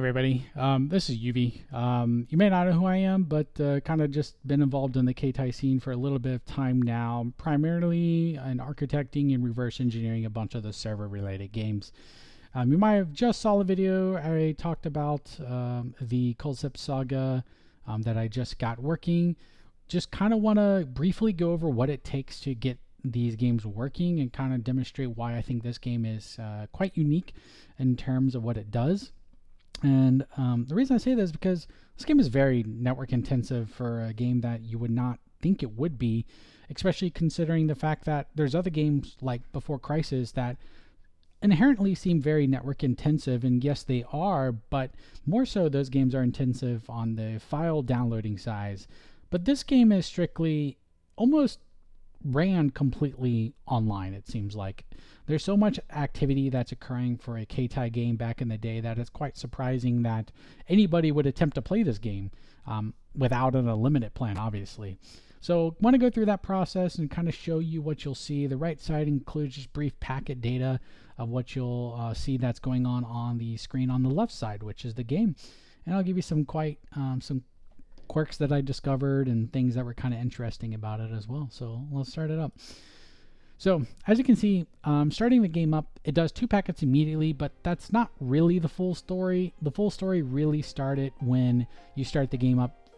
Everybody, this is UV. You may not know who I am, but kind of just been involved in the K-Tai scene for a little bit of time now, primarily in architecting and reverse engineering a bunch of the server-related games. You might have just saw the video. I talked about the Culdcept saga that I just got working. Just kind of want to briefly go over what it takes to get these games working and kind of demonstrate why I think this game is quite unique in terms of what it does. And the reason I say this is because this game is very network intensive for a game that you would not think it would be, especially considering the fact that there's other games like Before Crisis that inherently seem very network intensive, and yes they are, but more so those games are intensive on the file downloading size. But this game is strictly almost ran completely online. It seems like there's so much activity that's occurring for a K-Tai game back in the day that it's quite surprising that anybody would attempt to play this game without an unlimited plan, obviously. So want to go through that process and kind of show you what you'll see. The right side includes just brief packet data of what you'll see that's going on the screen on the left side, which is the game. And I'll give you some some quirks that I discovered and things that were kind of interesting about it as well. So let's start it up. So as you can see, starting the game up, it does 2 packets immediately, but that's not really the full story. The full story really started when you start the game up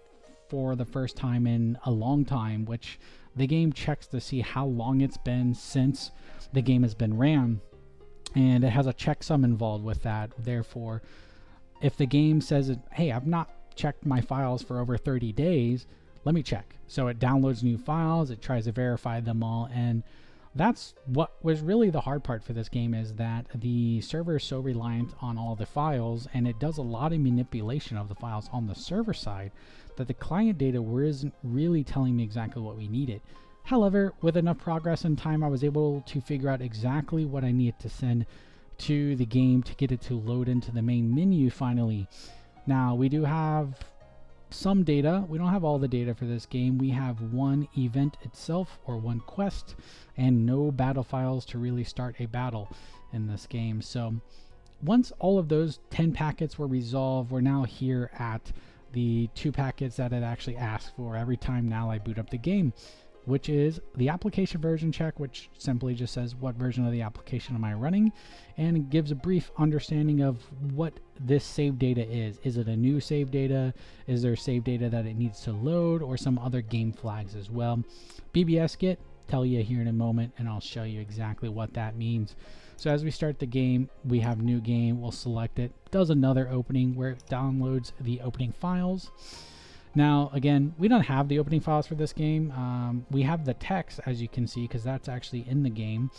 for the first time in a long time, which the game checks to see how long it's been since the game has been ran, and it has a checksum involved with that. Therefore, if the game says, hey, I've not checked my files for over 30 days, let me check. So it downloads new files, it tries to verify them all, and that's what was really the hard part for this game, is that the server is so reliant on all the files, and it does a lot of manipulation of the files on the server side that the client data isn't really telling me exactly what we needed. However, with enough progress and time, I was able to figure out exactly what I needed to send to the game to get it to load into the main menu finally. Now, we do have some data. We don't have all the data for this game. We have one event itself, or one quest, and no battle files to really start a battle in this game. So once all of those 10 packets were resolved, we're now here at the 2 packets that it actually asks for every time now I boot up the game, which is the application version check, which simply just says what version of the application am I running, and it gives a brief understanding of what this save data is. Is it a new save data? Is there save data that it needs to load, or some other game flags as well? BBS get, tell you here in a moment, and I'll show you exactly what that means. So as we start the game, we have new game, we'll select it, does another opening where it downloads the opening files. Now, again, we don't have the opening files for this game. We have the text, as you can see, because that's actually in the game.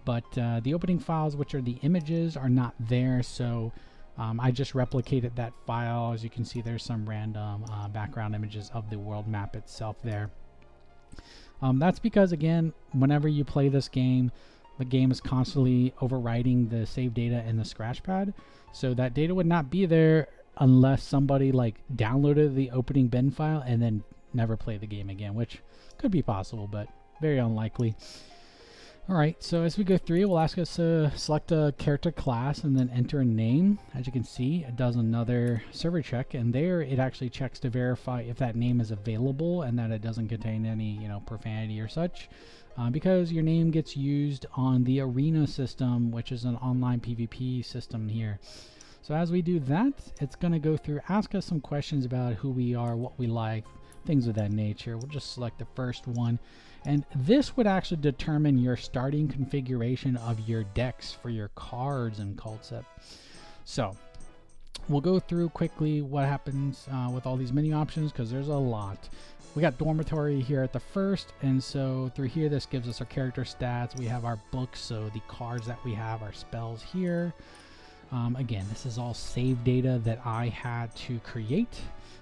But the opening files, which are the images, are not there. So I just replicated that file. As you can see, there's some random background images of the world map itself there. That's because, again, whenever you play this game, the game is constantly overwriting the save data in the scratch pad. So that data would not be there unless somebody like downloaded the opening bin file and then never play the game again, which could be possible, but very unlikely. Alright, so as we go through, it will ask us to select a character class and then enter a name. As you can see, it does another server check, and there it actually checks to verify if that name is available and that it doesn't contain any, profanity or such, because your name gets used on the arena system, which is an online PvP system here. So as we do that, it's going to go through, ask us some questions about who we are, what we like, things of that nature. We'll just select the first one. And this would actually determine your starting configuration of your decks for your cards in Culdcept. So we'll go through quickly what happens with all these menu options, because there's a lot. We got dormitory here at the first, and so through here this gives us our character stats. We have our books, so the cards that we have, our spells here. Again, this is all save data that I had to create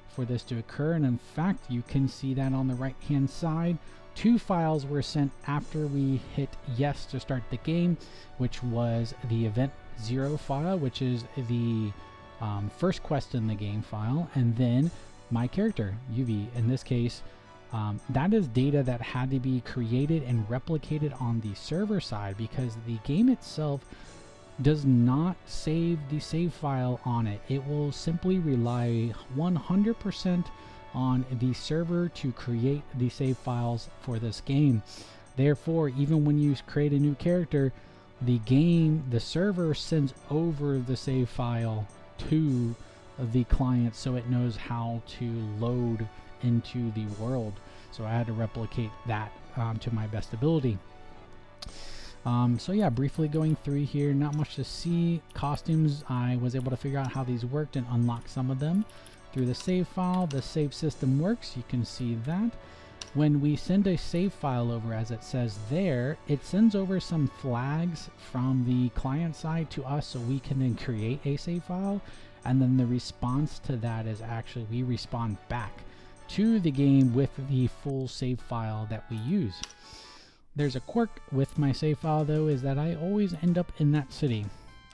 for this to occur, and in fact you can see that on the right hand side 2 files were sent after we hit yes to start the game, which was the event 0 file, which is the first quest in the game file, and then my character UV. In this case, that is data that had to be created and replicated on the server side, because the game itself does not save the save file on it. It will simply rely 100% on the server to create the save files for this game. Therefore, even when you create a new character, the server sends over the save file to the client so it knows how to load into the world. So I had to replicate that to my best ability. So yeah, briefly going through here, not much to see. Costumes, I was able to figure out how these worked and unlock some of them through the save file. The save system works, you can see that. When we send a save file over, as it says there, it sends over some flags from the client side to us so we can then create a save file, and then the response to that is actually we respond back to the game with the full save file that we use. There's a quirk with my save file though, is that I always end up in that city.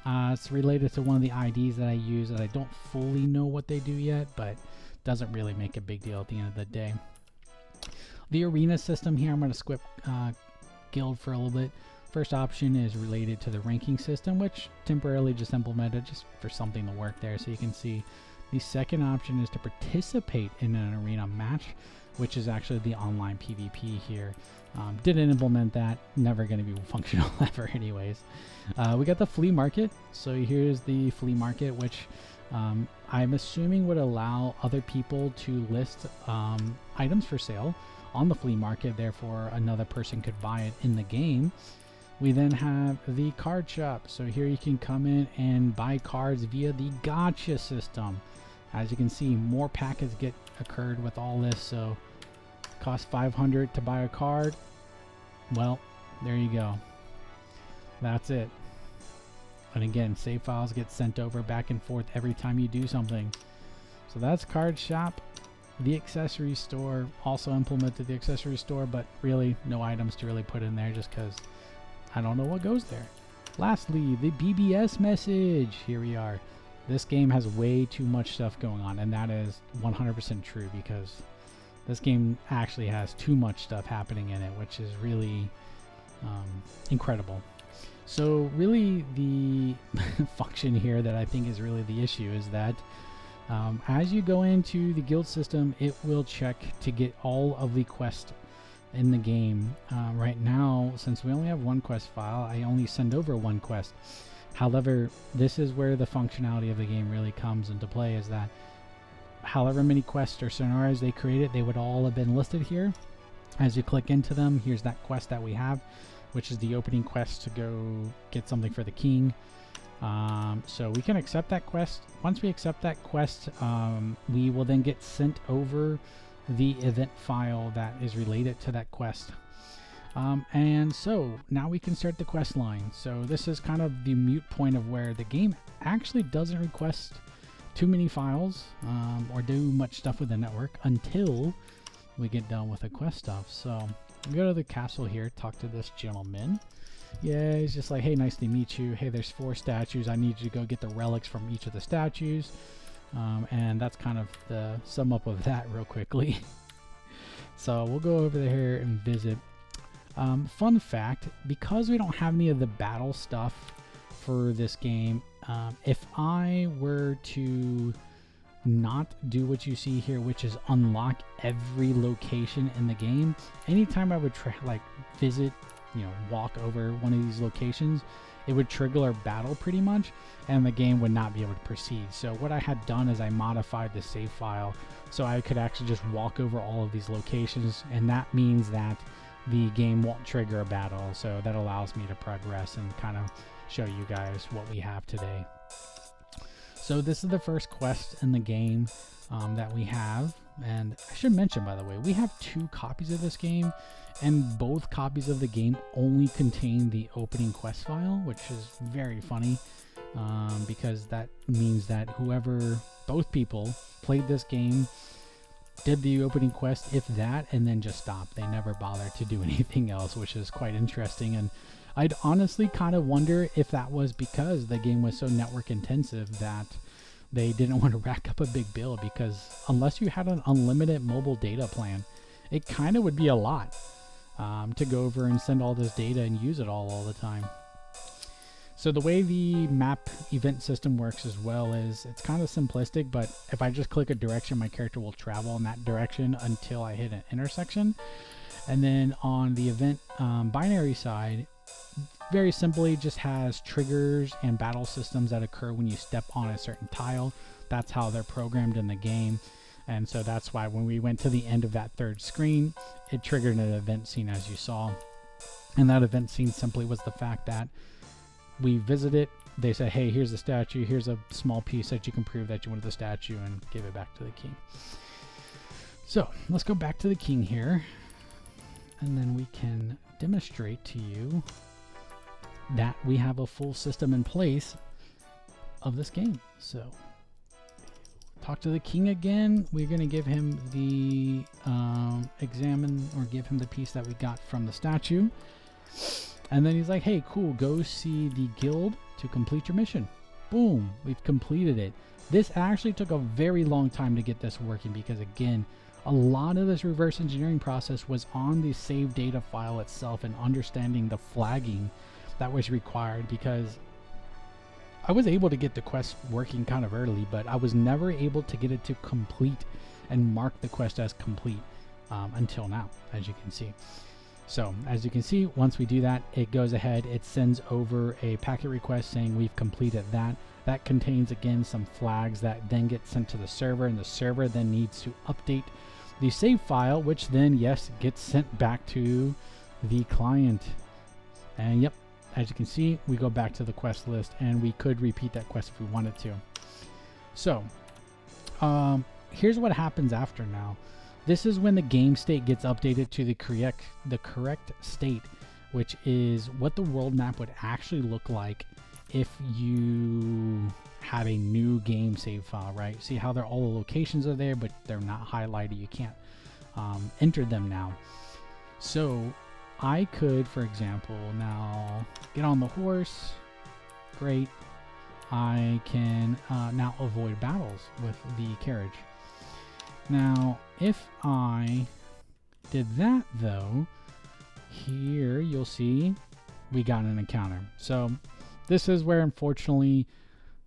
It's related to one of the IDs that I use that I don't fully know what they do yet, but doesn't really make a big deal at the end of the day. The arena system here, I'm going to skip guild for a little bit. First option is related to the ranking system, which temporarily just implemented just for something to work there, so you can see. The second option is to participate in an arena match, which is actually the online PvP here. Didn't implement that, never going to be functional ever anyways. We got the flea market. So here's the flea market, which I'm assuming would allow other people to list items for sale on the flea market, therefore another person could buy it in the game. We then have the card shop. So here you can come in and buy cards via the gacha system. As you can see, more packets get occurred with all this, so cost 500 to buy a card. Well, there you go. That's it. And again, save files get sent over back and forth every time you do something. So that's card shop. The accessory store, also implemented the accessory store, but really no items to really put in there just because I don't know what goes there. Lastly, the BBS message. Here we are. This game has way too much stuff going on, and that is 100% true, because this game actually has too much stuff happening in it, which is really incredible. So really the function here that I think is really the issue is that as you go into the guild system, it will check to get all of the quests in the game. Right now, since we only have one quest file, I only send over one quest. However, this is where the functionality of the game really comes into play, is that however many quests or scenarios they created, they would all have been listed here. As you click into them, here's that quest that we have, which is the opening quest to go get something for the king. So we can accept that quest. Once we accept that quest, we will then get sent over the event file that is related to that quest. And so now we can start the quest line. So this is kind of the mute point of where the game actually doesn't request too many files or do much stuff with the network until we get done with the quest stuff. So we go to the castle here, talk to this gentleman. Yeah, he's just like, hey, nice to meet you. Hey, there's 4 statues. I need you to go get the relics from each of the statues. And that's kind of the sum up of that real quickly. So we'll go over there and visit. Fun fact, because we don't have any of the battle stuff for this game, if I were to not do what you see here, which is unlock every location in the game, anytime I would visit, walk over one of these locations, it would trigger a battle pretty much, and the game would not be able to proceed. So what I had done is I modified the save file so I could actually just walk over all of these locations, and that means that the game won't trigger a battle. So that allows me to progress and kind of show you guys what we have today. So this is the first quest in the game that we have, and I should mention, by the way, we have 2 copies of this game, and both copies of the game only contain the opening quest file, which is very funny, because that means that both people played this game, did the opening quest, if that, and then just stopped. They never bothered to do anything else, which is quite interesting. And I'd honestly kind of wonder if that was because the game was so network intensive that they didn't want to rack up a big bill, because unless you had an unlimited mobile data plan, it kind of would be a lot to go over and send all this data and use it all the time. So the way the map event system works as well is it's kind of simplistic, but if I just click a direction, my character will travel in that direction until I hit an intersection. And then on the event binary side, very simply just has triggers and battle systems that occur when you step on a certain tile. That's how they're programmed in the game. And so that's why when we went to the end of that third screen, it triggered an event scene, as you saw. And that event scene simply was the fact that we visited, they said, hey, here's the statue, here's a small piece that you can prove that you wanted the statue, and give it back to the king. So let's go back to the king here, and then we can demonstrate to you that we have a full system in place of this game. So talk to the king again. We're going to give him the examine, or give him the piece that we got from the statue. And then he's like, hey, cool, go see the guild to complete your mission. Boom, we've completed it. This actually took a very long time to get this working because, again, a lot of this reverse engineering process was on the save data file itself and understanding the flagging that was required, because I was able to get the quest working kind of early, but I was never able to get it to complete and mark the quest as complete until now, as you can see. So as you can see, once we do that, it goes ahead, it sends over a packet request saying we've completed that. That contains, again, some flags that then get sent to the server, and the server then needs to update the save file, which then, yes, gets sent back to the client. And yep, as you can see, we go back to the quest list, and we could repeat that quest if we wanted to. So here's what happens after now. This is when the game state gets updated to the correct state, which is what the world map would actually look like if you had a new game save file, right? See how all the locations are there, but they're not highlighted. You can't enter them now. So I could, for example, now get on the horse. Great. I can now avoid battles with the carriage. Now, if I did that, though, here you'll see we got an encounter. So this is where, unfortunately,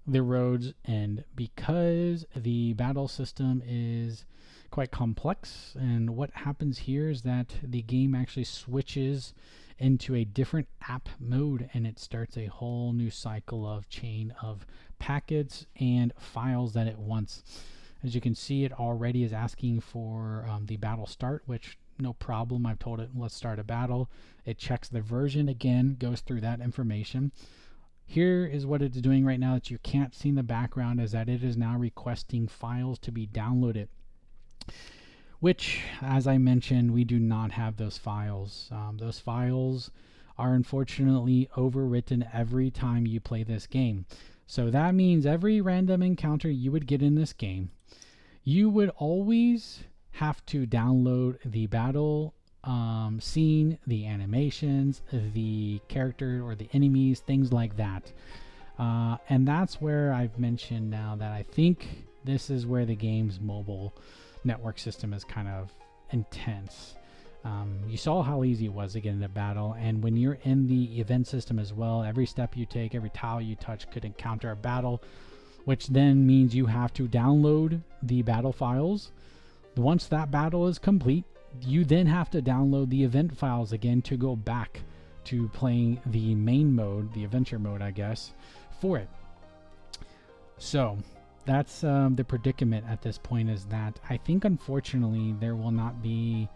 the roads end, because the battle system is quite complex. And what happens here is that the game actually switches into a different app mode, and it starts a whole new cycle of chain of packets and files that it wants. As you can see, it already is asking for the battle start, which no problem. I've told it, let's start a battle. It checks the version again, goes through that information. Here is what it's doing right now that you can't see in the background, is that it is now requesting files to be downloaded, which, as I mentioned, we do not have those files. Those files are unfortunately overwritten every time you play this game. So that means every random encounter you would get in this game, you would always have to download the battle scene, the animations, the character or the enemies, things like that. And that's where I've mentioned now that I think this is where the game's mobile network system is kind of intense. You saw how easy it was to get into battle, and when you're in the event system as well, every step you take, every tile you touch could encounter a battle, which then means you have to download the battle files. Once that battle is complete, you then have to download the event files again to go back to playing the main mode, the adventure mode, I guess, for it. So that's the predicament at this point, is that I think, unfortunately, there will not be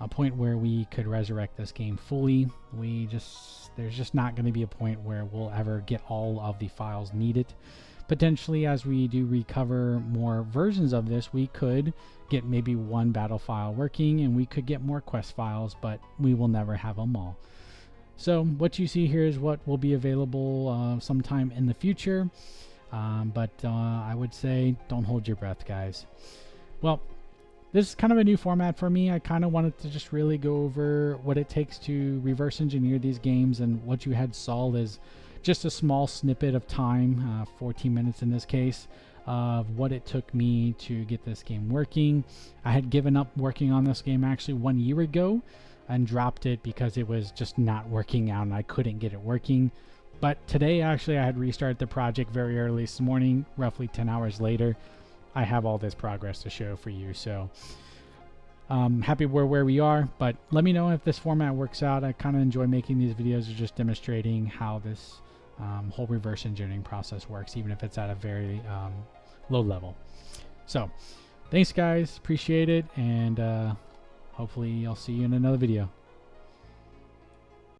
a point where we could resurrect this game fully. There's just not going to be a point where we'll ever get all of the files needed. Potentially, as we do recover more versions of this, we could get maybe one battle file working, and we could get more quest files, but we will never have them all. So what you see here is what will be available sometime in the future. But I would say don't hold your breath, guys. Well, this is kind of a new format for me. I kind of wanted to just really go over what it takes to reverse engineer these games, and what you had saw is just a small snippet of time, 14 minutes in this case, of what it took me to get this game working. I had given up working on this game actually 1 year ago and dropped it because it was just not working out and I couldn't get it working. But today, actually, I had restarted the project very early this morning, roughly 10 hours later. I have all this progress to show for you. So happy we're where we are, but let me know if this format works out. I kind of enjoy making these videos, just demonstrating how this whole reverse engineering process works, even if it's at a very low level. So thanks guys, appreciate it, and hopefully I'll see you in another video.